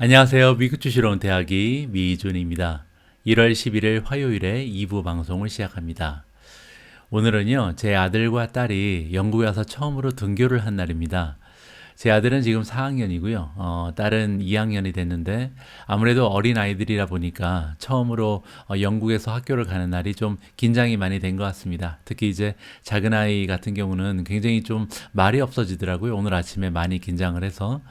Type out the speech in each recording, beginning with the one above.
안녕하세요. 미국 주시러 온 대학이 미준입니다. 1월 11일 화요일에 2부 방송을 시작합니다. 오늘은요, 제 아들과 딸이 영국에 와서 처음으로 등교를 한 날입니다. 제 아들은 지금 4학년이고요. 딸은 2학년이 됐는데 아무래도 어린 아이들이라 보니까 처음으로 영국에서 학교를 가는 날이 좀 긴장이 많이 된 것 같습니다. 특히 이제 작은 아이 같은 경우는 굉장히 좀 말이 없어지더라고요. 오늘 아침에 많이 긴장을 해서.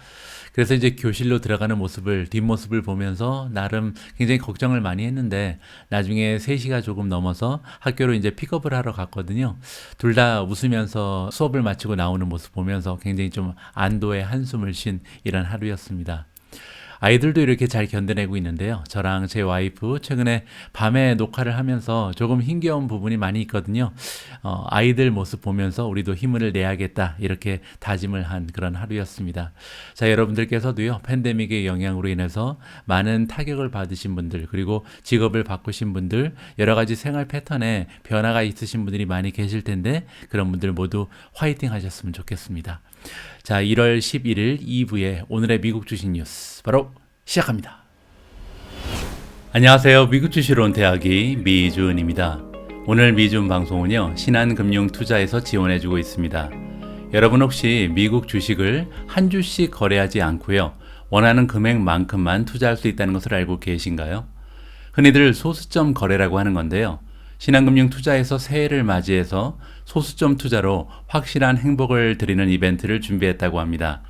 그래서 이제 교실로 들어가는 뒷모습을 보면서 나름 굉장히 걱정을 많이 했는데 나중에 3시가 조금 넘어서 학교로 이제 픽업을 하러 갔거든요. 둘 다 웃으면서 수업을 마치고 나오는 모습 보면서 굉장히 좀 안도의 한숨을 쉰 이런 하루였습니다. 아이들도 이렇게 잘 견뎌내고 있는데요. 저랑 제 와이프 최근에 밤에 녹화를 하면서 조금 힘겨운 부분이 많이 있거든요. 아이들 모습 보면서 우리도 힘을 내야겠다 이렇게 다짐을 한 그런 하루였습니다. 자, 여러분들께서도요. 팬데믹의 영향으로 인해서 많은 타격을 받으신 분들 그리고 직업을 바꾸신 분들 여러 가지 생활 패턴에 변화가 있으신 분들이 많이 계실 텐데 그런 분들 모두 화이팅 하셨으면 좋겠습니다. 자, 1월 11일 2부의 오늘의 미국 주식 뉴스 바로 시작합니다. 안녕하세요. 미국 주시러 온 대학이 미준입니다. 오늘 미준 방송은요, 신한금융투자에서 지원해주고 있습니다. 여러분 혹시 미국 주식을 한 주씩 거래하지 않고요, 원하는 금액만큼만 투자할 수 있다는 것을 알고 계신가요? 흔히들 소수점 거래라고 하는 건데요. 신한금융투자에서 새해를 맞이해서 소수점 투자로 확실한 행복을 드리는 이벤트를 준비했다고 합니다.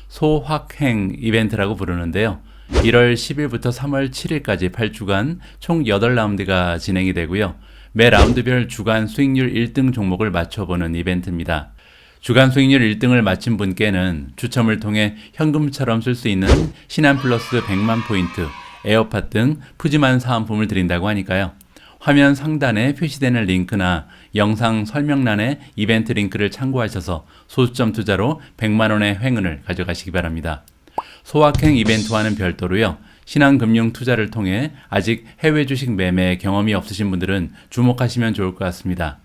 소확행 이벤트라고 부르는데요. 1월 10일부터 3월 7일까지 8주간 총 8라운드가 진행이 되고요. 매 라운드별 주간 수익률 1등 종목을 맞춰보는 이벤트입니다. 주간 수익률 1등을 맞힌 분께는 추첨을 통해 현금처럼 쓸 수 있는 신한플러스 100만 포인트, 에어팟 등 푸짐한 사은품을 드린다고 하니까요. 화면 상단에 표시되는 링크나 영상 설명란에 이벤트 링크를 참고하셔서 소수점 투자로 100만원의 횡은을 가져가시기 바랍니다. 소확행 이벤트와는 별도로요. 신한금융투자를 통해 아직 해외 주식 매매 경험이 없으신 분들은 주목하시면 좋을 것 같습니다.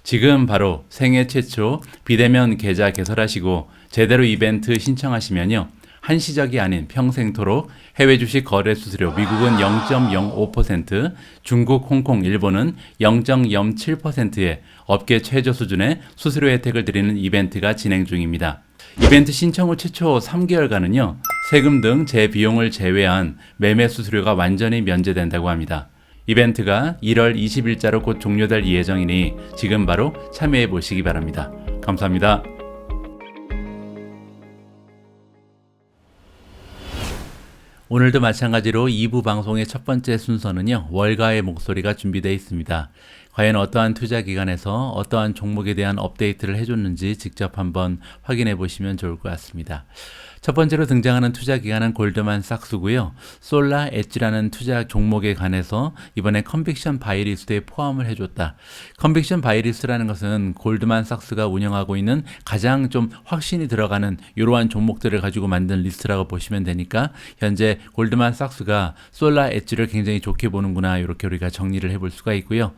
지금 바로 생애 최초 비대면 계좌 개설하시고 제대로 이벤트 신청하시면요. 한시적이 아닌 평생토록 해외 주식 거래 수수료 미국은 0.05%, 중국, 홍콩, 일본은 0.07%의 업계 최저 수준의 수수료 혜택을 드리는 이벤트가 진행 중입니다. 이벤트 신청 후 최초 3개월간은요. 세금 등 제 비용을 제외한 매매 수수료가 완전히 면제된다고 합니다. 이벤트가 1월 20일자로 곧 종료될 예정이니 지금 바로 참여해 보시기 바랍니다. 감사합니다. 오늘도 마찬가지로 2부 방송의 첫 번째 순서는요. 월가의 목소리가 준비되어 있습니다. 과연 어떠한 투자 기관에서 어떠한 종목에 대한 업데이트를 해줬는지 직접 한번 확인해 보시면 좋을 것 같습니다. 첫 번째로 등장하는 투자 기관은 골드만삭스고요. 솔라 엣지라는 투자 종목에 관해서 이번에 컨빅션 바이리스트에 포함을 해줬다. 컨빅션 바이리스트라는 것은 골드만삭스가 운영하고 있는 가장 좀 확신이 들어가는 이러한 종목들을 가지고 만든 리스트라고 보시면 되니까 현재 골드만삭스가 솔라 엣지를 굉장히 좋게 보는구나 이렇게 우리가 정리를 해볼 수가 있고요.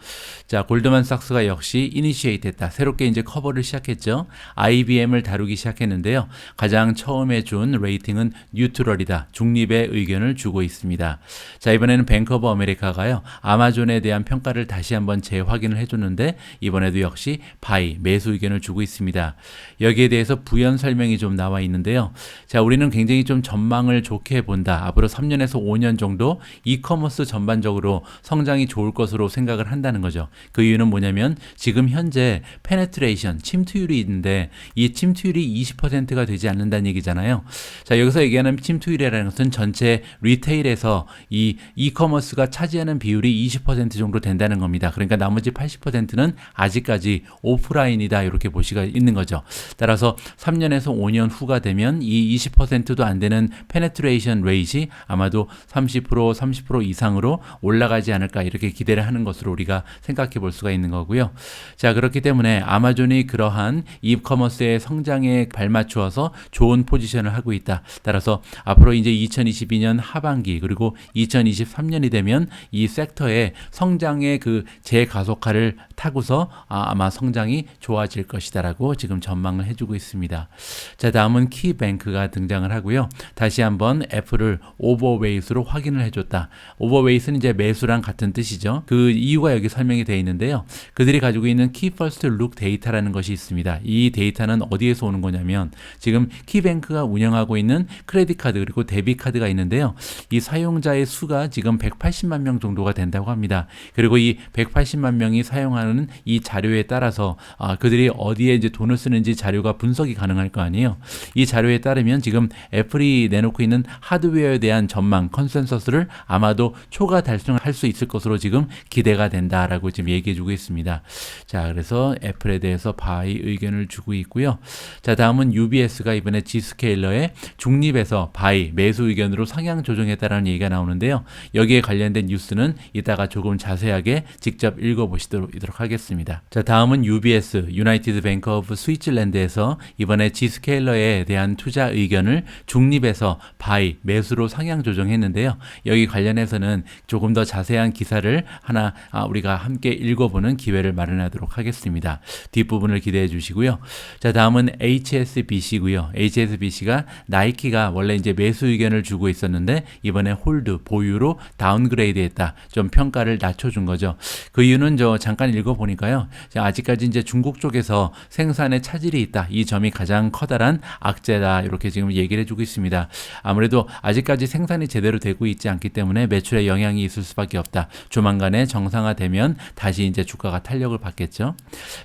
자, 골드만삭스가 역시 이니시에이트 했다. 새롭게 이제 커버를 시작했죠. IBM을 다루기 시작했는데요. 가장 처음에 준 레이팅은 뉴트럴이다. 중립의 의견을 주고 있습니다. 자, 이번에는 뱅크 오브 아메리카가요. 아마존에 대한 평가를 다시 한번 재확인을 해줬는데 이번에도 역시 바이, 매수 의견을 주고 있습니다. 여기에 대해서 부연 설명이 좀 나와 있는데요. 자, 우리는 굉장히 좀 전망을 좋게 본다. 앞으로 3년에서 5년 정도 이커머스 전반적으로 성장이 좋을 것으로 생각을 한다는 거죠. 그 이유는 뭐냐면 지금 현재 페네트레이션, 침투율이 있는데 이 침투율이 20%가 되지 않는다는 얘기잖아요. 자, 여기서 얘기하는 침투율이라는 것은 전체 리테일에서 이 이커머스가 차지하는 비율이 20% 정도 된다는 겁니다. 그러니까 나머지 80%는 아직까지 오프라인이다 이렇게 볼 수가 있는 거죠. 따라서 3년에서 5년 후가 되면 이 20%도 안 되는 페네트레이션 레이지 아마도 30% 이상으로 올라가지 않을까 이렇게 기대를 하는 것으로 우리가 생각해 볼 수가 있는 거고요. 자, 그렇기 때문에 아마존이 그러한 이커머스의 성장에 발맞추어서 좋은 포지션을 의견을 하고 있다. 따라서 앞으로 이제 2022년 하반기 그리고 2023년이 되면 이 섹터의 성장의 그 재가속화를 타고서 아마 성장이 좋아질 것이다라고 지금 전망을 해주고 있습니다. 자, 다음은 키뱅크가 등장을 하고요. 다시 한번 애플을 오버웨이트로 확인을 해줬다. 오버웨이트는 이제 매수랑 같은 뜻이죠. 그 이유가 여기 설명이 되어 있는데요. 그들이 가지고 있는 키 퍼스트 룩 데이터라는 것이 있습니다. 이 데이터는 어디에서 오는 거냐면 지금 키뱅크가 운영하고 있는 크레딧 카드 그리고 데뷔 카드가 있는데요. 이 사용자의 수가 지금 180만 명 정도가 된다고 합니다. 그리고 이 180만 명이 사용하는 이 자료에 따라서 그들이 어디에 이제 돈을 쓰는지 자료가 분석이 가능할 거 아니에요. 이 자료에 따르면 지금 애플이 내놓고 있는 하드웨어에 대한 전망 컨센서스를 아마도 초과 달성할 수 있을 것으로 지금 기대가 된다라고 지금 얘기해주고 있습니다. 자, 그래서 애플에 대해서 바이 의견을 주고 있고요. 자, 다음은 UBS가 이번에 G스케일러의 중립에서 바이 매수 의견으로 상향 조정했다라는 얘기가 나오는데요. 여기에 관련된 뉴스는 이따가 조금 자세하게 직접 읽어보시도록 하겠습니다. 자, 다음은 UBS 유나이티드 뱅크 오브 스위tzerland에서 이번에 G스케일러에 대한 투자 의견을 중립에서 바이 매수로 상향 조정했는데요. 여기 관련해서는 조금 더 자세한 기사를 하나 우리가 함께 읽어보는 기회를 마련하도록 하겠습니다. 뒷부분을 기대해 주시고요. 자, 다음은 HSBC고요. HSBC가 나이키가 원래 이제 매수 의견을 주고 있었는데 이번에 홀드 보유로 다운그레이드했다. 좀 평가를 낮춰준 거죠. 그 이유는 잠깐 읽어보니까요. 아직까지 이제 중국 쪽에서 생산에 차질이 있다. 이 점이 가장 커다란 악재다. 이렇게 지금 얘기를 해주고 있습니다. 아무래도 아직까지 생산이 제대로 되고 있지 않기 때문에 매출에 영향이 있을 수밖에 없다. 조만간에 정상화되면 다시 이제 주가가 탄력을 받겠죠.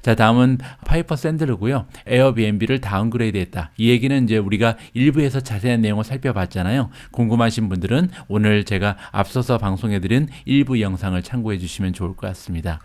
자, 다음은 파이퍼 샌들르고요. 에어비앤비를 다운그레이드했다. 이 얘기는 이제 우리가 일부에서 자세한 내용을 살펴봤잖아요. 궁금하신 분들은 오늘 제가 앞서서 방송해드린 일부 영상을 참고해 주시면 좋을 것 같습니다.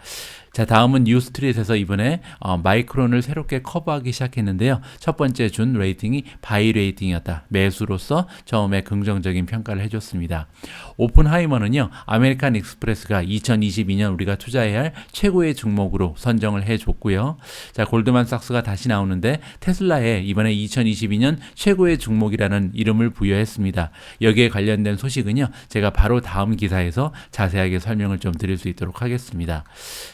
자, 다음은 뉴스트릿에서 이번에 마이크론을 새롭게 커버하기 시작했는데요. 첫 번째 준 레이팅이 바이 레이팅이었다. 매수로서 처음에 긍정적인 평가를 해줬습니다. 오픈하이머는요. 아메리칸 익스프레스가 2022년 우리가 투자해야 할 최고의 종목으로 선정을 해줬고요. 자, 골드만삭스가 다시 나오는데 테슬라에 이번에 2022년 최고의 종목이라는 이름을 부여했습니다. 여기에 관련된 소식은요. 제가 바로 다음 기사에서 자세하게 설명을 좀 드릴 수 있도록 하겠습니다.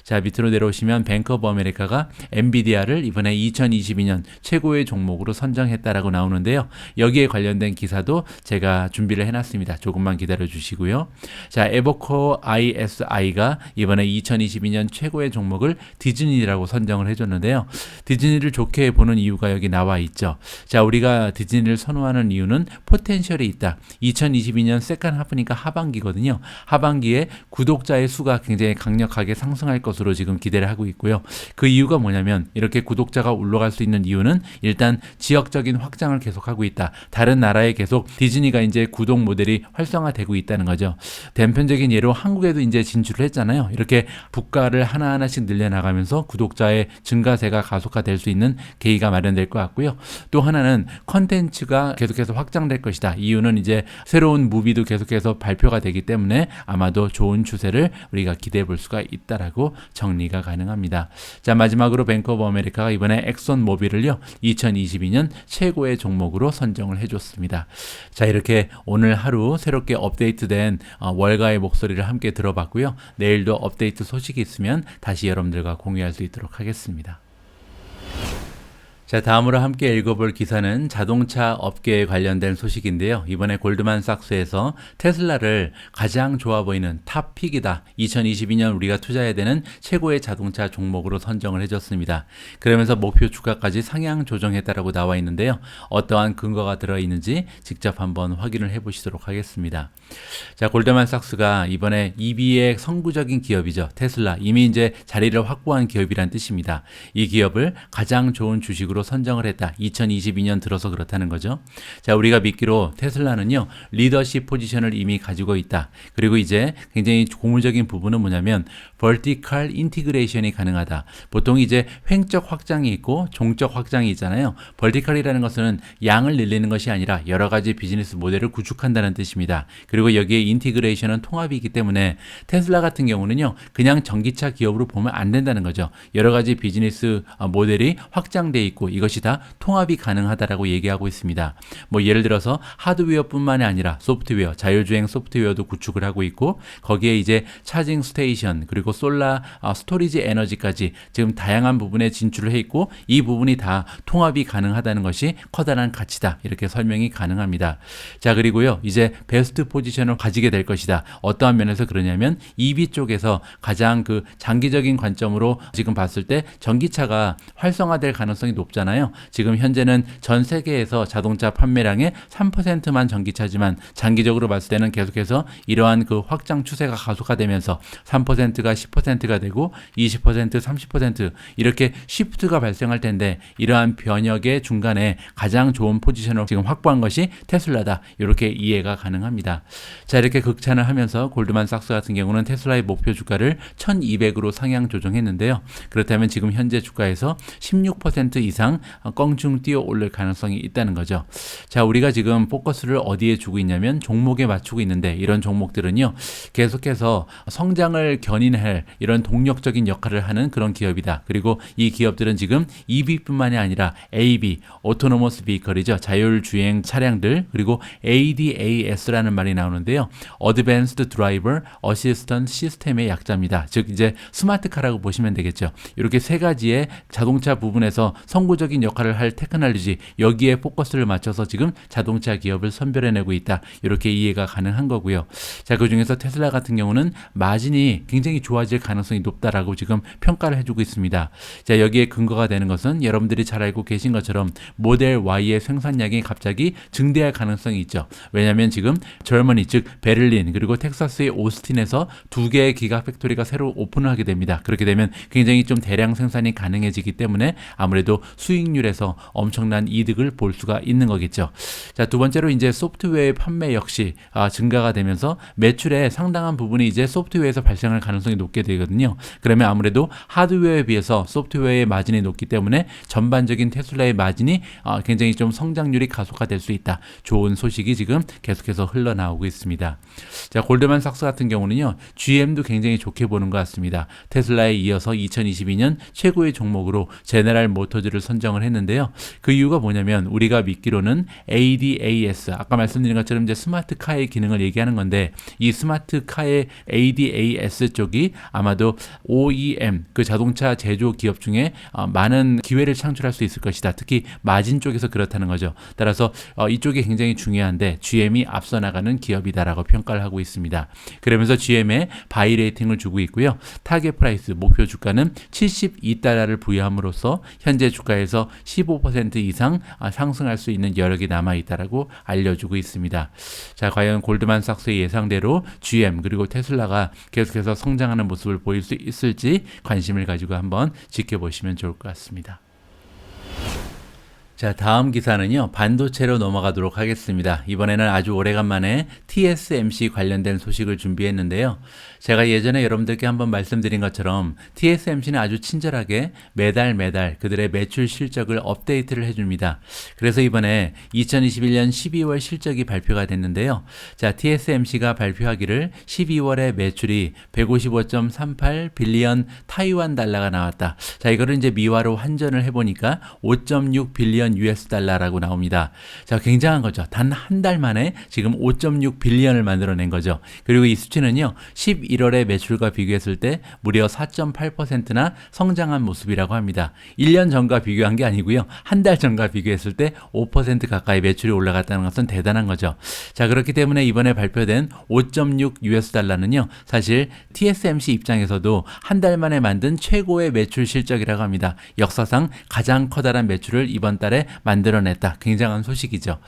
자, 밑으로 내려오시면 뱅크 오브 아메리카가 엔비디아를 이번에 2022년 최고의 종목으로 선정했다라고 나오는데요. 여기에 관련된 기사도 제가 준비를 해놨습니다. 조금만 기다려 주시고요. 자, 에버코어 ISI가 이번에 2022년 최고의 종목을 디즈니라고 선정을 해줬는데요. 디즈니를 좋게 보는 이유가 여기 나와 있죠. 자, 우리가 디즈니를 선호하는 이유는 포텐셜이 있다. 2022년 세컨 하프니까 하반기거든요. 하반기에 구독자의 수가 굉장히 강력하게 상승할 것으로 지금 기대를 하고 있고요. 그 이유가 뭐냐면 이렇게 구독자가 올라갈 수 있는 이유는 일단 지역적인 확장을 계속하고 있다. 다른 나라에 계속 디즈니가 이제 구독 모델이 활성화되고 있다는 거죠. 단편적인 예로 한국에도 이제 진출을 했잖아요. 이렇게 부가를 하나하나씩 늘려나가면서 구독자의 증가세가 가속화될 수 있는 계기가 마련될 것 같고요. 또 하나는 컨텐츠가 계속해서 확장될 것이다. 이유는 이제 새로운 무비도 계속해서 발표가 되기 때문에 아마도 좋은 추세를 우리가 기대해 볼 수가 있다라고 정리가 가능합니다. 자, 마지막으로 뱅크 오브 아메리카가 이번에 엑손 모빌을요 2022년 최고의 종목으로 선정을 해줬습니다. 자, 이렇게 오늘 하루 새롭게 업데이트된 월가의 목소리를 함께 들어봤고요. 내일도 업데이트 소식이 있으면 다시 여러분들과 공유할 수 있도록 하겠습니다. 자, 다음으로 함께 읽어볼 기사는 자동차 업계에 관련된 소식인데요. 이번에 골드만삭스에서 테슬라를 가장 좋아 보이는 탑픽이다. 2022년 우리가 투자해야 되는 최고의 자동차 종목으로 선정을 해줬습니다. 그러면서 목표 주가까지 상향 조정했다라고 나와 있는데요. 어떠한 근거가 들어있는지 직접 한번 확인을 해보시도록 하겠습니다. 자, 골드만삭스가 이번에 EV의 선구적인 기업이죠. 테슬라. 이미 이제 자리를 확보한 기업이란 뜻입니다. 이 기업을 가장 좋은 주식으로 선정을 했다. 2022년 들어서 그렇다는 거죠. 자, 우리가 믿기로 테슬라는요, 리더십 포지션을 이미 가지고 있다. 그리고 이제 굉장히 고무적인 부분은 뭐냐면 vertical integration이 가능하다. 보통 이제 횡적 확장이 있고 종적 확장이 있잖아요. vertical이라는 것은 양을 늘리는 것이 아니라 여러 가지 비즈니스 모델을 구축한다는 뜻입니다. 그리고 여기에 인티그레이션은 통합이 있기 때문에 테슬라 같은 경우는요, 그냥 전기차 기업으로 보면 안 된다는 거죠. 여러 가지 비즈니스 모델이 확장돼 있고 이것이 다 통합이 가능하다라고 얘기하고 있습니다. 뭐 예를 들어서 하드웨어뿐만이 아니라 소프트웨어, 자율주행 소프트웨어도 구축을 하고 있고 거기에 이제 차징 스테이션 그리고 솔라 스토리지 에너지까지 지금 다양한 부분에 진출을 해 있고 이 부분이 다 통합이 가능하다는 것이 커다란 가치다. 이렇게 설명이 가능합니다. 자, 그리고요, 이제 베스트 포지션을 가지게 될 것이다. 어떠한 면에서 그러냐면 EV 쪽에서 가장 그 장기적인 관점으로 지금 봤을 때 전기차가 활성화될 가능성이 높잖아요. 지금 현재는 전 세계에서 자동차 판매량의 3%만 전기차지만 장기적으로 봤을 때는 계속해서 이러한 그 확장 추세가 가속화되면서 3%가 10%가 되고 20%, 30% 이렇게 시프트가 발생할 텐데 이러한 변혁의 중간에 가장 좋은 포지션을 지금 확보한 것이 테슬라다. 이렇게 이해가 가능합니다. 자, 이렇게 극찬을 하면서 골드만삭스 같은 경우는 테슬라의 목표 주가를 1200으로 상향 조정했는데요. 그렇다면 지금 현재 주가에서 16% 이상 껑충 뛰어 오를 가능성이 있다는 거죠. 자, 우리가 지금 포커스를 어디에 주고 있냐면 종목에 맞추고 있는데 이런 종목들은요, 계속해서 성장을 견인할 이런 동력적인 역할을 하는 그런 기업이다. 그리고 이 기업들은 지금 EV뿐만이 아니라 AV, Autonomous Vehicle이죠. 자율주행 차량들, 그리고 ADAS라는 말이 나오는데요. Advanced Driver Assistance System의 약자입니다. 즉 이제 스마트카라고 보시면 되겠죠. 이렇게 세 가지의 자동차 부분에서 선구적인 역할을 할 테크놀로지, 여기에 포커스를 맞춰서 지금 자동차 기업을 선별해내고 있다. 이렇게 이해가 가능한 거고요. 자, 그 중에서 테슬라 같은 경우는 마진이 굉장히 좋아질 가능성이 높다라고 지금 평가를 해주고 있습니다. 자, 여기에 근거가 되는 것은 여러분들이 잘 알고 계신 것처럼 모델 Y의 생산량이 갑자기 증대할 가능성이 있죠. 왜냐하면 지금 저머니, 즉 베를린 그리고 텍사스의 오스틴에서 2개의 기가 팩토리가 새로 오픈을 하게 됩니다. 그렇게 되면 굉장히 좀 대량 생산이 가능해지기 때문에 아무래도 수익률에서 엄청난 이득을 볼 수가 있는 거겠죠. 자, 두 번째로 이제 소프트웨어의 판매 역시 증가가 되면서 매출의 상당한 부분이 이제 소프트웨어에서 발생할 가능성이 높게 되거든요. 그러면 아무래도 하드웨어에 비해서 소프트웨어의 마진이 높기 때문에 전반적인 테슬라의 마진이 굉장히 좀 성장률이 가속화될 수 있다. 좋은 소식이 지금 계속해서 흘러나오고 있습니다. 자, 골드만삭스 같은 경우는요, GM도 굉장히 좋게 보는 것 같습니다. 테슬라에 이어서 2022년 최고의 종목으로 제너럴 모터즈를 선정을 했는데요. 그 이유가 뭐냐면 우리가 믿기로는 ADAS, 아까 말씀드린 것처럼 이제 스마트카의 기능을 얘기하는 건데 이 스마트카의 ADAS 쪽이 아마도 OEM, 그 자동차 제조 기업 중에 많은 기회를 창출할 수 있을 것이다. 특히 마진 쪽에서 그렇다는 거죠. 따라서 이쪽이 굉장히 중요한데 GM이 앞서 나가는 기업이다라고 평가를 하고 있습니다. 그러면서 GM에 바이 레이팅을 주고 있고요. 타겟 프라이스, 목표 주가는 72달러를 부여함으로써 현재 주가에서 15% 이상 상승할 수 있는 여력이 남아있다라고 알려주고 있습니다. 자, 과연 골드만삭스의 예상대로 GM 그리고 테슬라가 계속해서 성장하는 모습을 보일 수 있을지 관심을 가지고 한번 지켜보시면 좋을 것 같습니다. 자, 다음 기사는요, 반도체로 넘어가도록 하겠습니다. 이번에는 아주 오래간만에 TSMC 관련된 소식을 준비했는데요. 제가 예전에 여러분들께 한번 말씀드린 것처럼 TSMC는 아주 친절하게 매달 그들의 매출 실적을 업데이트를 해줍니다. 그래서 이번에 2021년 12월 실적이 발표가 됐는데요. 자, TSMC가 발표하기를 12월에 매출이 155.38 빌리언 타이완 달러가 나왔다. 자, 이거를 이제 미화로 환전을 해보니까 5.6 빌리언 US 달러라고 나옵니다. 자, 굉장한 거죠. 단 한 달 만에 지금 5.6 빌리언을 만들어낸 거죠. 그리고 이 수치는요, 11월의 매출과 비교했을 때 무려 4.8%나 성장한 모습이라고 합니다. 1년 전과 비교한 게 아니고요. 한 달 전과 비교했을 때 5% 가까이 매출이 올라갔다는 것은 대단한 거죠. 자, 그렇기 때문에 이번에 발표된 5.6 US 달러는요, 사실 TSMC 입장에서도 한 달 만에 만든 최고의 매출 실적이라고 합니다. 역사상 가장 커다란 매출을 이번 달에 달에 만들어냈다. 굉장한 소식이죠.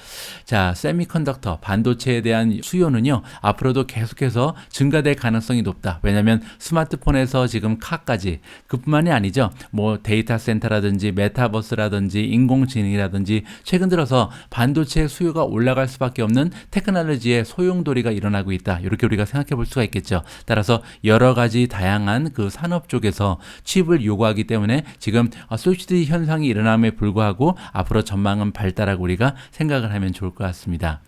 자, 세미컨덕터 반도체에 대한 수요는요, 앞으로도 계속해서 증가될 가능성이 높다. 왜냐하면 스마트폰에서 지금 카까지, 그뿐만이 아니죠. 뭐 데이터 센터라든지 메타버스라든지 인공지능이라든지 최근 들어서 반도체 수요가 올라갈 수밖에 없는 테크놀로지의 소용돌이가 일어나고 있다. 이렇게 우리가 생각해 볼 수가 있겠죠. 따라서 여러 가지 다양한 그 산업 쪽에서 칩을 요구하기 때문에 지금 솔시티 현상이 일어남에 불구하고 앞으로 전망은 밝다라고 우리가 생각을 하면 좋을 것 같습니다.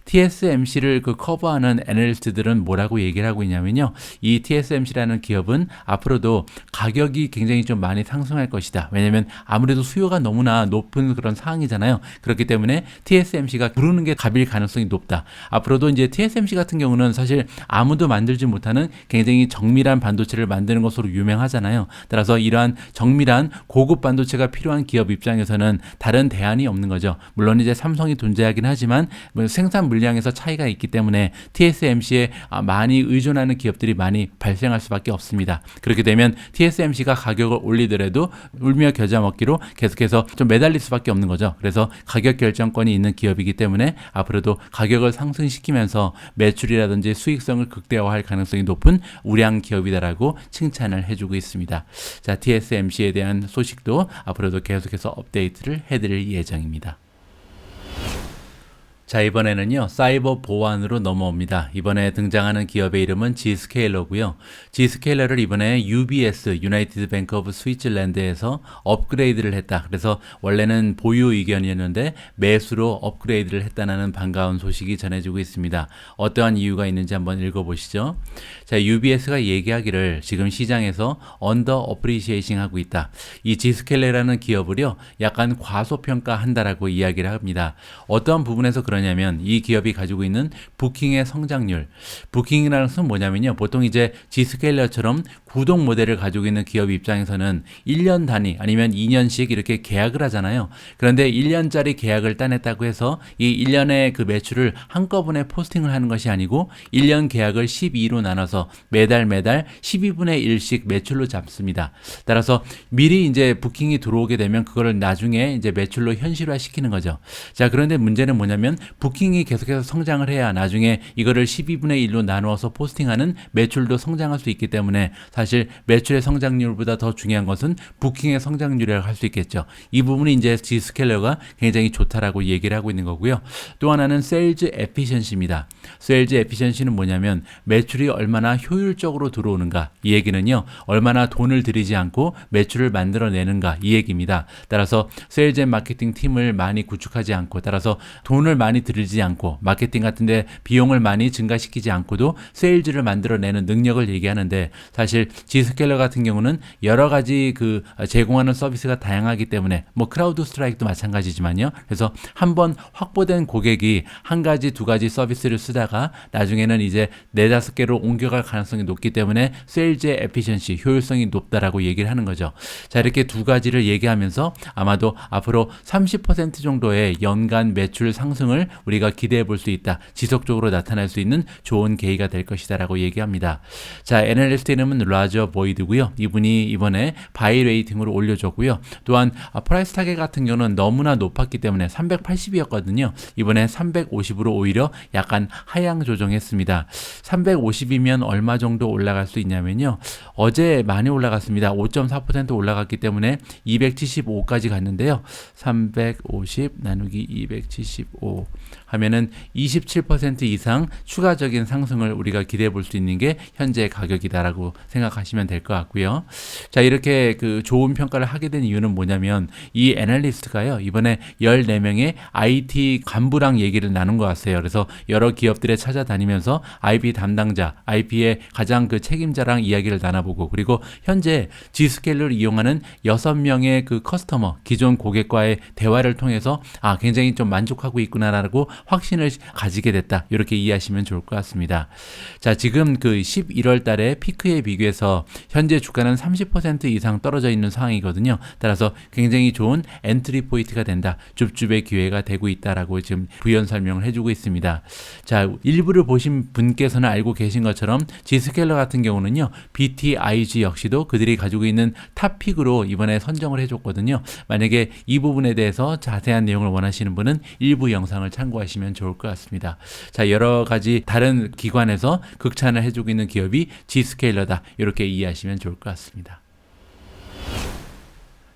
TSMC를 그 커버하는 애널리스트들은 뭐라고 얘기를 하고 있냐면요. 이 TSMC라는 기업은 앞으로도 가격이 굉장히 좀 많이 상승할 것이다. 왜냐하면 아무래도 수요가 너무나 높은 그런 상황이잖아요. 그렇기 때문에 TSMC가 부르는 게 갑일 가능성이 높다. 앞으로도 이제 TSMC 같은 경우는 사실 아무도 만들지 못하는 굉장히 정밀한 반도체를 만드는 것으로 유명하잖아요. 따라서 이러한 정밀한 고급 반도체가 필요한 기업 입장에서는 다른 대안이 없는 거죠. 물론 이제 삼성이 존재하긴 하지만 생산 물량에서 차이가 있기 때문에 TSMC에 많이 의존하는 기업들이 많이 발생할 수밖에 없습니다. 그렇게 되면 TSMC가 가격을 올리더라도 울며 겨자 먹기로 계속해서 좀 매달릴 수밖에 없는 거죠. 그래서 가격 결정권이 있는 기업이기 때문에 앞으로도 가격을 상승시키면서 매출이라든지 수익성을 극대화할 가능성이 높은 우량 기업이다라고 칭찬을 해주고 있습니다. 자, TSMC에 대한 소식도 앞으로도 계속해서 업데이트를 해드릴 예정입니다. 자, 이번에는요, 사이버 보안으로 넘어옵니다. 이번에 등장하는 기업의 이름은 Zscaler고요. Zscaler를 이번에 UBS, 유나이티드 뱅크 오브 스위tzerland에서 업그레이드를 했다. 그래서 원래는 보유 의견이었는데 매수로 업그레이드를 했다는 반가운 소식이 전해지고 있습니다. 어떠한 이유가 있는지 한번 읽어보시죠. 자, UBS가 얘기하기를 지금 시장에서 언더 어프리시에이팅 하고 있다. 이 Zscaler라는 기업을요, 약간 과소평가한다라고 이야기를 합니다. 어떠한 부분에서 그러냐면 이 기업이 가지고 있는 부킹의 성장률, 부킹이라는 것은 뭐냐면요, 보통 이제 Zscaler처럼 구독 모델을 가지고 있는 기업 입장에서는 1년 단위 아니면 2년씩 이렇게 계약을 하잖아요. 그런데 1년짜리 계약을 따냈다고 해서 이 1년의 그 매출을 한꺼번에 포스팅을 하는 것이 아니고 1년 계약을 12로 나눠서 매달 12분의 1씩 매출로 잡습니다. 따라서 미리 이제 부킹이 들어오게 되면 그거를 나중에 이제 매출로 현실화 시키는 거죠. 자, 그런데 문제는 뭐냐면 부킹이 계속해서 성장을 해야 나중에 이거를 12분의 1로 나누어서 포스팅하는 매출도 성장할 수 있기 때문에 사실 매출의 성장률보다 더 중요한 것은 부킹의 성장률이라고 할 수 있겠죠. 이 부분이 이제 Zscaler가 굉장히 좋다라고 얘기를 하고 있는 거고요. 또 하나는 세일즈 에피션시입니다. 세일즈 에피션시는 뭐냐면 매출이 얼마나 효율적으로 들어오는가, 이 얘기는요, 얼마나 돈을 들이지 않고 매출을 만들어내는가, 이 얘기입니다. 따라서 세일즈 앤 마케팅 팀을 많이 구축하지 않고, 따라서 돈을 많이 들이지 않고 마케팅 같은데 비용을 많이 증가시키지 않고도 세일즈를 만들어내는 능력을 얘기하는데, 사실 Zscaler 같은 경우는 여러 가지 그 제공하는 서비스가 다양하기 때문에 뭐 크라우드 스트라이크도 마찬가지지만요. 그래서 한번 확보된 고객이 한 가지 두 가지 서비스를 쓰다가 나중에는 이제 4-5개로 옮겨갈 가능성이 높기 때문에 세일즈의 에피션시, 효율성이 높다라고 얘기를 하는 거죠. 자, 이렇게 두 가지를 얘기하면서 아마도 앞으로 30% 정도의 연간 매출 상승을 우리가 기대해 볼 수 있다. 지속적으로 나타날 수 있는 좋은 계기가 될 것이다라고 얘기합니다. 자, 애널리스트 이름은 라저 보이드고요. 이분이 이번에 바이 레이팅으로 올려줬고요. 또한 프라이스 타겟 같은 경우는 너무나 높았기 때문에 380이었거든요. 이번에 350으로 오히려 약간 하향 조정했습니다. 350이면 얼마 정도 올라갈 수 있냐면요, 어제 많이 올라갔습니다. 5.4% 올라갔기 때문에 275까지 갔는데요. 350 나누기 275 하면은 27% 이상 추가적인 상승을 우리가 기대해 볼 수 있는 게 현재 가격이다라고 생각하시면 될 것 같고요. 자, 이렇게 그 좋은 평가를 하게 된 이유는 뭐냐면 이 애널리스트가요, 이번에 14명의 IT 간부랑 얘기를 나눈 것 같아요. 그래서 여러 기업들에 찾아다니면서 IP 담당자, IP의 가장 그 책임자랑 이야기를 나눠보고, 그리고 현재 Zscaler를 이용하는 6명의 그 커스터머, 기존 고객과의 대화를 통해서 굉장히 좀 만족하고 있구나라는 된다라고 확신을 가지게 됐다. 이렇게 이해하시면 좋을 것 같습니다. 자, 지금 그 11월 달에 피크에 비교해서 현재 주가는 30% 이상 떨어져 있는 상황이거든요. 따라서 굉장히 좋은 엔트리 포인트가 된다. 줍줍의 기회가 되고 있다라고 지금 부연 설명을 해주고 있습니다. 자, 일부를 보신 분께서는 알고 계신 것처럼 G스케일러 같은 경우는요, BTIG 역시도 그들이 가지고 있는 탑픽으로 이번에 선정을 해줬거든요. 만약에 이 부분에 대해서 자세한 내용을 원하시는 분은 일부 영상을 참고하시면 좋을 것 같습니다. 자, 여러 가지 다른 기관에서 극찬을 해주고 있는 기업이 G스케일러다. 이렇게 이해하시면 좋을 것 같습니다.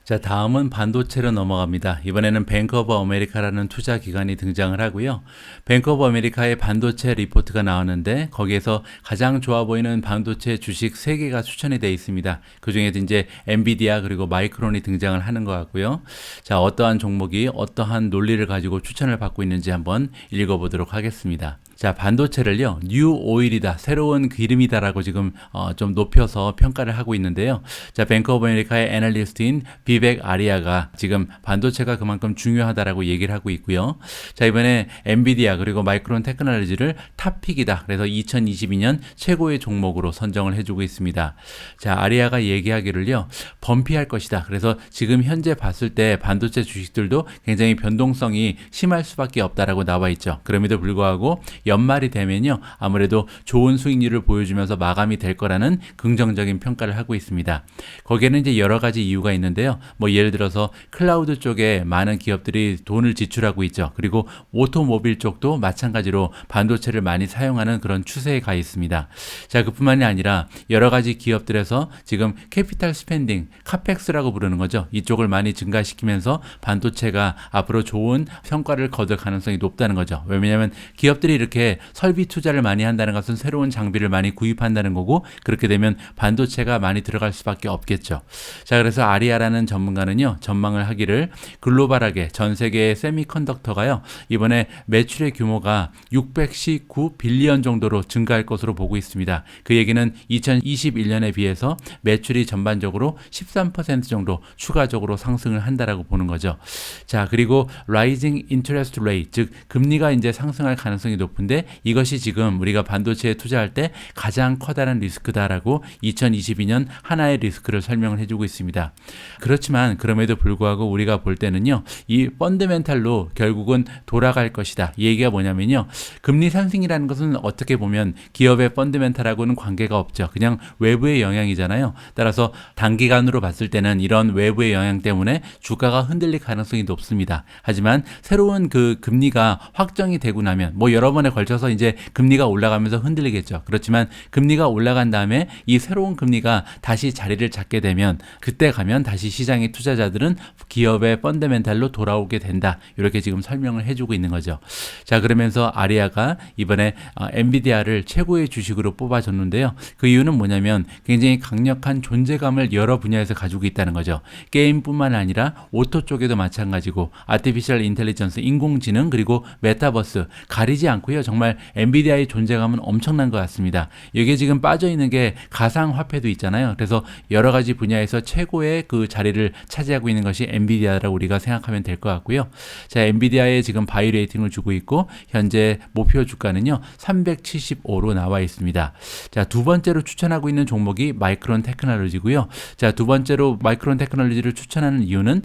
자, 다음은 반도체로 넘어갑니다. 이번에는 뱅크 오브 아메리카라는 투자 기관이 등장을 하고요. 뱅크 오브 아메리카의 반도체 리포트가 나왔는데 거기에서 가장 좋아 보이는 반도체 주식 3개가 추천이 되어 있습니다. 그 중에도 이제 엔비디아 그리고 마이크론이 등장을 하는 것 같고요. 자, 어떠한 종목이 어떠한 논리를 가지고 추천을 받고 있는지 한번 읽어보도록 하겠습니다. 자, 반도체를요, 뉴 오일이다, 새로운 기름이다라고 지금 좀 높여서 평가를 하고 있는데요. 자, 뱅크 오브 아메리카의 애널리스트인 비벡 아리아가 지금 반도체가 그만큼 중요하다라고 얘기를 하고 있고요. 자, 이번에 엔비디아 그리고 마이크론 테크놀로지를 탑픽이다. 그래서 2022년 최고의 종목으로 선정을 해주고 있습니다. 자, 아리아가 얘기하기를요, 범피할 것이다. 그래서 지금 현재 봤을 때 반도체 주식들도 굉장히 변동성이 심할 수밖에 없다라고 나와 있죠. 그럼에도 불구하고 연말이 되면요, 아무래도 좋은 수익률을 보여주면서 마감이 될 거라는 긍정적인 평가를 하고 있습니다. 거기에는 이제 여러 가지 이유가 있는데요. 뭐 예를 들어서 클라우드 쪽에 많은 기업들이 돈을 지출하고 있죠. 그리고 오토모빌 쪽도 마찬가지로 반도체를 많이 사용하는 그런 추세에 가 있습니다. 자, 그뿐만이 아니라 여러 가지 기업들에서 지금 캐피탈 스펜딩, 카펙스라고 부르는 거죠. 이쪽을 많이 증가시키면서 반도체가 앞으로 좋은 성과를 거둘 가능성이 높다는 거죠. 왜냐하면 기업들이 이렇게 설비 투자를 많이 한다는 것은 새로운 장비를 많이 구입한다는 거고, 그렇게 되면 반도체가 많이 들어갈 수밖에 없겠죠. 자, 그래서 아리아라는 전문가는요, 전망을 하기를 글로벌하게 전 세계의 세미컨덕터가요, 이번에 매출의 규모가 619 빌리언 정도로 증가할 것으로 보고 있습니다. 그 얘기는 2021년에 비해서 매출이 전반적으로 13% 정도 추가적으로 상승을 한다라고 보는 거죠. 자, 그리고 rising interest rate, 즉 금리가 이제 상승할 가능성이 높은데 이것이 지금 우리가 반도체에 투자할 때 가장 커다란 리스크다라고 2022년 하나의 리스크를 설명을 해주고 있습니다. 그렇지만 그럼에도 불구하고 우리가 볼 때는요, 이 펀더멘탈로 결국은 돌아갈 것이다. 이 얘기가 뭐냐면요, 금리 상승이라는 것은 어떻게 보면 기업의 펀더멘탈하고는 관계가 없죠. 그냥 외부의 영향이잖아요. 따라서 단기간으로 봤을 때는 이런 외부의 영향 때문에 주가가 흔들릴 가능성이 높습니다. 하지만 새로운 그 금리가 확정이 되고 나면 뭐 여러 번에 걸쳐서 이제 금리가 올라가면서 흔들리겠죠. 그렇지만 금리가 올라간 다음에 이 새로운 금리가 다시 자리를 잡게 되면 그때 가면 다시 시장의 투자자들은 기업의 펀더멘탈로 돌아오게 된다. 이렇게 지금 설명을 해주고 있는 거죠. 자, 그러면서 아리아가 이번에 엔비디아를 최고의 주식으로 뽑아줬는데요. 그 이유는 뭐냐면 굉장히 강력한 존재감을 여러 분야에서 가지고 있다는 거죠. 게임뿐만 아니라 오토 쪽에도 마찬가지고 아티피셜 인텔리전스, 인공지능, 그리고 메타버스 가리지 않고요. 정말 엔비디아의 존재감은 엄청난 것 같습니다. 여기에 지금 빠져있는 게 가상화폐도 있잖아요. 그래서 여러 가지 분야에서 최고의 그 자리를 차지하고 있는 것이 엔비디아라고 우리가 생각하면 될 것 같고요. 자, 엔비디아에 지금 바이 레이팅을 주고 있고 현재 목표 주가는요 375로 나와 있습니다. 자, 두 번째로 추천하고 있는 종목이 마이크론 테크놀로지고요. 자, 두 번째로 마이크론 테크놀로지를 추천하는 이유는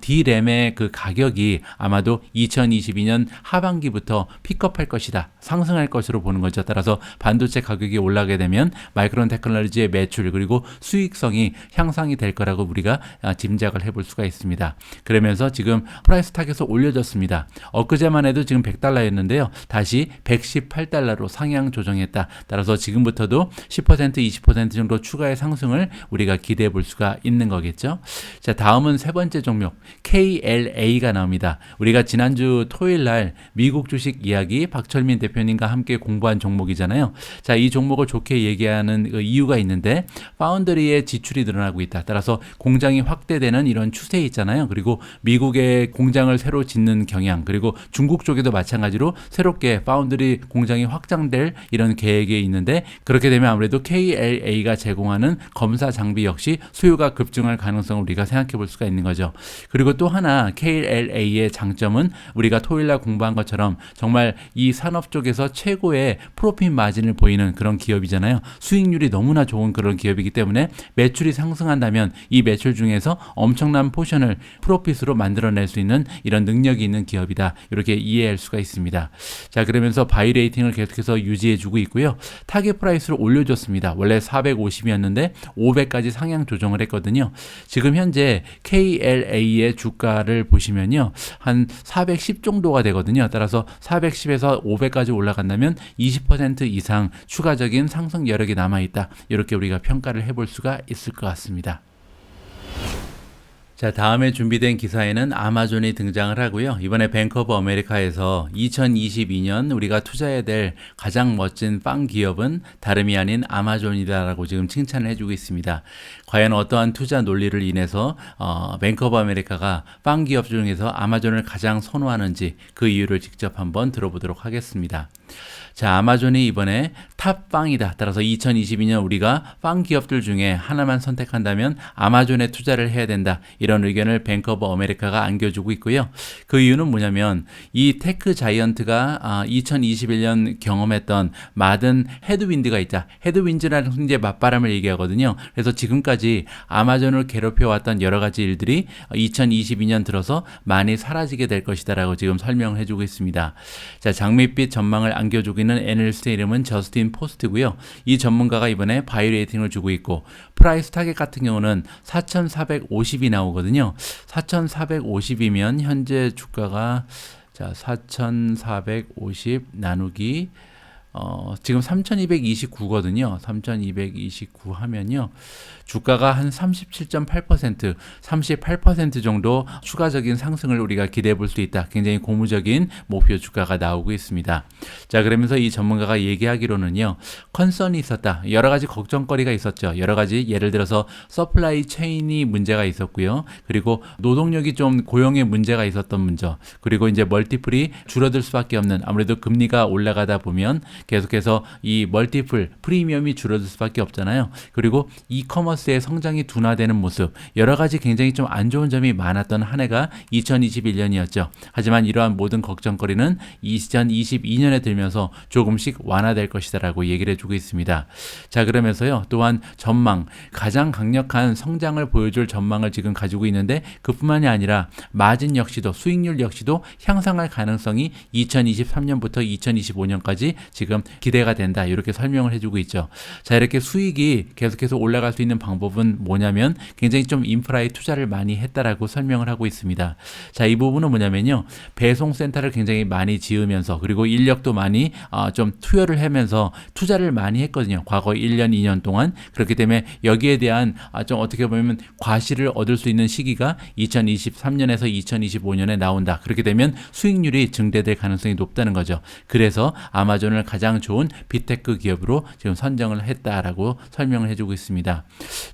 D램의 그 가격이 아마도 2022년 하반기부터 픽업할 것이다. 상승할 것으로 보는 거죠. 따라서 반도체 가격이 올라가게 되면 마이크론 테크놀로지의 매출 그리고 수익성이 향상이 될 거라고 우리가 짐작을 해볼 수가 있습니다. 그러면서 지금 프라이스 타겟을 올려줬습니다. 엊그제만 해도 지금 $100였는데요. 다시 $118로 상향 조정했다. 따라서 지금부터도 10% 20% 정도 추가의 상승을 우리가 기대해 볼 수가 있는 거겠죠. 자, 다음은 세 번째 종목 KLA가 나옵니다. 우리가 지난주 토요일 날 미국 주식 이야기 박철민 이철민 대표님과 함께 공부한 종목이잖아요. 자, 이 종목을 좋게 얘기하는 그 이유가 있는데 파운드리의 지출이 늘어나고 있다. 따라서 공장이 확대되는 이런 추세 있잖아요. 그리고 미국의 공장을 새로 짓는 경향, 그리고 중국 쪽에도 마찬가지로 새롭게 파운드리 공장이 확장될 이런 계획이 있는데, 그렇게 되면 아무래도 KLA가 제공하는 검사 장비 역시 수요가 급증할 가능성을 우리가 생각해 볼 수가 있는 거죠. 그리고 또 하나 KLA의 장점은 우리가 토요일날 공부한 것처럼 정말 이 산업 쪽에서 최고의 프로핏 마진을 보이는 그런 기업이잖아요. 수익률이 너무나 좋은 그런 기업이기 때문에 매출이 상승한다면 이 매출 중에서 엄청난 포션을 프로핏으로 만들어낼 수 있는 이런 능력이 있는 기업이다. 이렇게 이해할 수가 있습니다. 자, 그러면서 바이 레이팅을 계속해서 유지해주고 있고요. 타겟 프라이스를 올려줬습니다. 원래 450이었는데 500까지 상향 조정을 했거든요. 지금 현재 KLA의 주가를 보시면요, 한 410 정도가 되거든요. 따라서 410에서 500까지 올라간다면 20% 이상 추가적인 상승 여력이 남아있다. 이렇게 우리가 평가를 해볼 수가 있을 것 같습니다. 자, 다음에 준비된 기사에는 아마존이 등장을 하고요. 이번에 뱅크 오브 아메리카에서 2022년 우리가 투자해야 될 가장 멋진 빵 기업은 다름이 아닌 아마존이다라고 지금 칭찬을 해주고 있습니다. 과연 어떠한 투자 논리를 인해서 뱅크 오브 아메리카가 빵 기업 중에서 아마존을 가장 선호하는지 그 이유를 직접 한번 들어보도록 하겠습니다. 자, 아마존이 이번에 탑빵이다. 따라서 2022년 우리가 빵 기업들 중에 하나만 선택한다면 아마존에 투자를 해야 된다. 이런 의견을 뱅크 오브 아메리카가 안겨주고 있고요. 그 이유는 뭐냐면 이 테크 자이언트가 2021년 경험했던 많은 헤드윈드가 있다. 헤드윈드라는 이제 맞바람을 얘기하거든요. 그래서 지금까지 아마존을 괴롭혀왔던 여러 가지 일들이 2022년 들어서 많이 사라지게 될 것이다라고 지금 설명을 해주고 있습니다. 자, 장밋빛 전망을 안겨주고 있는 애널리스트의 이름은 저스틴 포스트고요. 이 전문가가 이번에 바이 레이팅을 주고 있고, 프라이스 타겟 같은 경우는 4,450이 나오거든요. 4,450이면 현재 주가가, 자, 4,450 나누기 지금 3,229거든요. 3,229 하면요, 주가가 한 37.8%, 38% 정도 추가적인 상승을 우리가 기대해 볼 수 있다. 굉장히 고무적인 목표 주가가 나오고 있습니다. 자, 그러면서 이 전문가가 얘기하기로는요, 컨선이 있었다. 여러 가지 걱정거리가 있었죠. 여러 가지, 예를 들어서 서플라이 체인이 문제가 있었고요. 그리고 노동력이 좀 고용에 문제가 있었던 문제. 그리고 이제 멀티플이 줄어들 수밖에 없는, 아무래도 금리가 올라가다 보면 계속해서 이 멀티플 프리미엄이 줄어들 수밖에 없잖아요. 그리고 이커머스의 성장이 둔화되는 모습, 여러 가지 굉장히 좀 안 좋은 점이 많았던 한 해가 2021년이었죠. 하지만 이러한 모든 걱정거리는 2022년에 들면서 조금씩 완화될 것이다라고 얘기를 해주고 있습니다. 자, 그러면서요, 또한 전망, 가장 강력한 성장을 보여줄 전망을 지금 가지고 있는데, 그뿐만이 아니라 마진 역시도, 수익률 역시도 향상할 가능성이 2023년부터 2025년까지 지금 기대가 된다. 이렇게 설명을 해주고 있죠. 자, 이렇게 수익이 계속해서 올라갈 수 있는 방법은 뭐냐면 굉장히 좀 인프라에 투자를 많이 했다라고 설명을 하고 있습니다. 자, 이 부분은 뭐냐면요, 배송센터를 굉장히 많이 지으면서, 그리고 인력도 많이 좀 투여를 하면서 투자를 많이 했거든요. 과거 1년, 2년 동안. 그렇기 때문에 여기에 대한 좀 어떻게 보면 과실을 얻을 수 있는 시기가 2023년에서 2025년에 나온다. 그렇게 되면 수익률이 증대될 가능성이 높다는 거죠. 그래서 아마존을 가장 좋은 빅테크 기업으로 지금 선정을 했다라고 설명을 해주고 있습니다.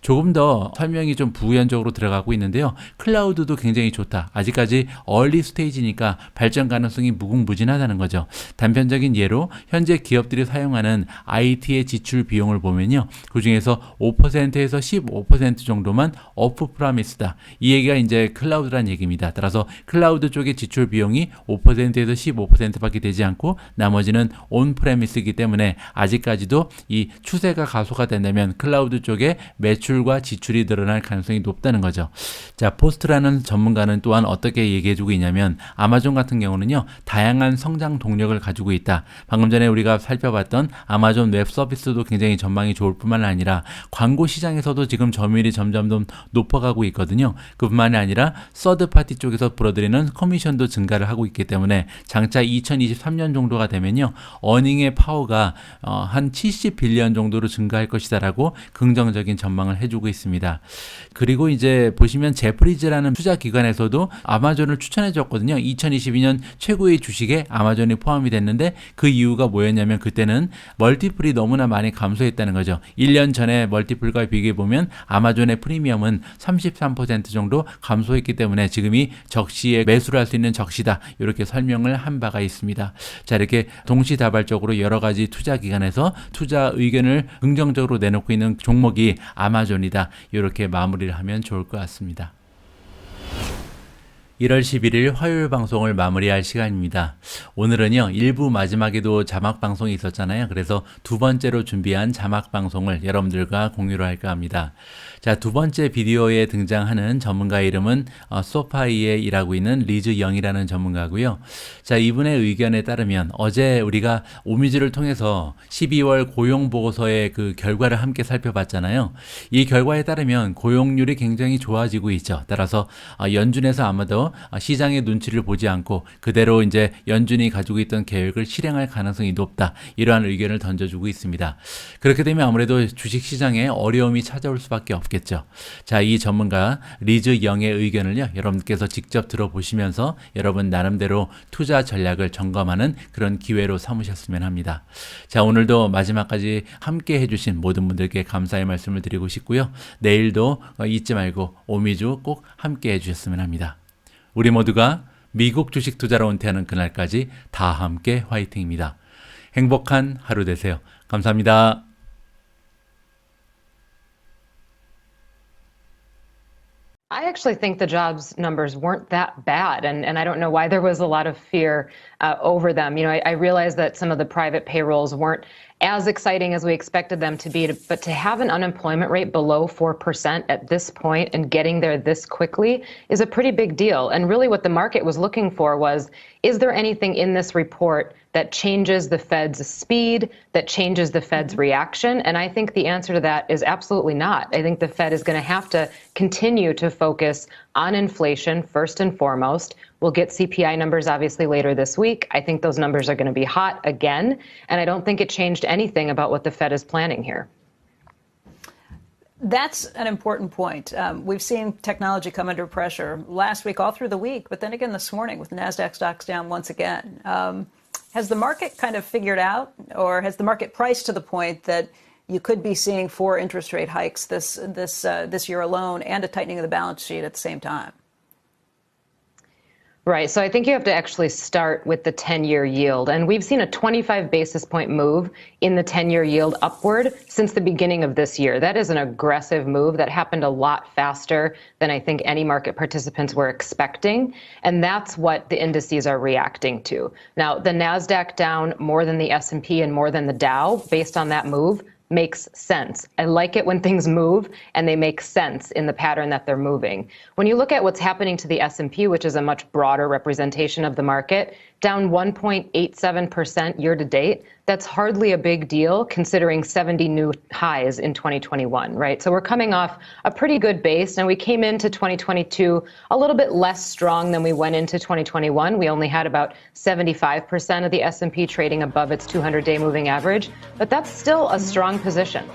조금 더 설명이 좀 부연적으로 들어가고 있는데요. 클라우드도 굉장히 좋다. 아직까지 얼리 스테이지니까 발전 가능성이 무궁무진하다는 거죠. 단편적인 예로 현재 기업들이 사용하는 IT의 지출 비용을 보면요, 그 중에서 5%에서 15% 정도만 오프 프라미스다. 이 얘기가 이제 클라우드란 얘기입니다. 따라서 클라우드 쪽의 지출 비용이 5%에서 15%밖에 되지 않고 나머지는 온 프레미스이기 때문에 아직까지도 이 추세가 가속화 된다면 클라우드 쪽에 매출과 지출이 늘어날 가능성이 높다는 거죠. 자, 포스트라는 전문가는 또한 어떻게 얘기해주고 있냐면, 아마존 같은 경우는요, 다양한 성장 동력을 가지고 있다. 방금 전에 우리가 살펴봤던 아마존 웹 서비스도 굉장히 전망이 좋을 뿐만 아니라 광고 시장에서도 지금 점유율이 점점 더 높아가고 있거든요. 그뿐만이 아니라 서드 파티 쪽에서 불어들이는 커미션도 증가를 하고 있기 때문에 장차 2023년 정도가 되면요, 어닝의 바이잉의 파워가 한 70빌리언 정도로 증가할 것이다라고 긍정적인 전망을 해주고 있습니다. 그리고 이제 보시면 제프리즈라는 투자 기관에서도 아마존을 추천해 줬거든요. 2022년 최고의 주식에 아마존이 포함이 됐는데 그 이유가 뭐였냐면 그때는 멀티플이 너무나 많이 감소했다는 거죠. 1년 전에 멀티플과 비교해 보면 아마존의 프리미엄은 33% 정도 감소했기 때문에 지금이 적시에 매수를 할 수 있는 적시다. 이렇게 설명을 한 바가 있습니다. 자, 이렇게 동시다발적으로 여러 가지 투자 기관에서 투자 의견을 긍정적으로 내놓고 있는 종목이 아마존이다. 이렇게 마무리를 하면 좋을 것 같습니다. 1월 11일 화요일 방송을 마무리할 시간입니다. 오늘은요, 1부 마지막에도 자막 방송이 있었잖아요. 그래서 두 번째로 준비한 자막 방송을 여러분들과 공유를 할까 합니다. 자, 두 번째 비디오에 등장하는 전문가 이름은 소파이에 일하고 있는 리즈 영이라는 전문가고요. 자, 이분의 의견에 따르면 어제 우리가 오미즈를 통해서 12월 고용보고서의 그 결과를 함께 살펴봤잖아요. 이 결과에 따르면 고용률이 굉장히 좋아지고 있죠. 따라서 연준에서 아마도 시장의 눈치를 보지 않고 그대로 이제 연준이 가지고 있던 계획을 실행할 가능성이 높다. 이러한 의견을 던져주고 있습니다. 그렇게 되면 아무래도 주식시장에 어려움이 찾아올 수밖에 없겠죠. 자, 이 전문가 리즈 영의 의견을요, 여러분께서 직접 들어보시면서 여러분 나름대로 투자 전략을 점검하는 그런 기회로 삼으셨으면 합니다. 자, 오늘도 마지막까지 함께 해주신 모든 분들께 감사의 말씀을 드리고 싶고요. 내일도 잊지 말고 오미주 꼭 함께 해주셨으면 합니다. 우리 모두가 미국 주식 투자로 은퇴하는 그날까지 다 함께 화이팅입니다. 행복한 하루 되세요. 감사합니다. I actually think the jobs numbers weren't that bad, and I don't know why there was a lot of fear over them. You know, I realize that some of the private payrolls weren't as exciting as we expected them to be, but to have an unemployment rate below 4% at this point and getting there this quickly is a pretty big deal. And really what the market was looking for was, is there anything in this report that changes the Fed's speed, that changes the Fed's reaction? And I think the answer to that is absolutely not. I think the Fed is going to have to continue to focus on inflation first and foremost. We'll get CPI numbers obviously later this week. I think those numbers are going to be hot again. And I don't think it changed anything about what the Fed is planning here. That's an important point. We've seen technology come under pressure last week, all through the week, but then again this morning with the NASDAQ stocks down once again. Has the market kind of figured out, or has the market priced to the point that you could be seeing 4 interest rate hikes this year alone and a tightening of the balance sheet at the same time? Right. So I think you have to actually start with the 10-year yield. And we've seen a 25 basis point move in the 10-year yield upward since the beginning of this year. That is an aggressive move that happened a lot faster than I think any market participants were expecting. And that's what the indices are reacting to. Now, the NASDAQ down more than the S&P and more than the Dow based on that move makes sense. I like it when things move and they make sense in the pattern that they're moving. When you look at what's happening to the S&P, which is a much broader representation of the market, down 1.87% year to date, that's hardly a big deal considering 70 new highs in 2021, right? So we're coming off a pretty good base, and we came into 2022 a little bit less strong than we went into 2021. We only had about 75% of the S&P trading above its 200-day moving average, but that's still a strong position.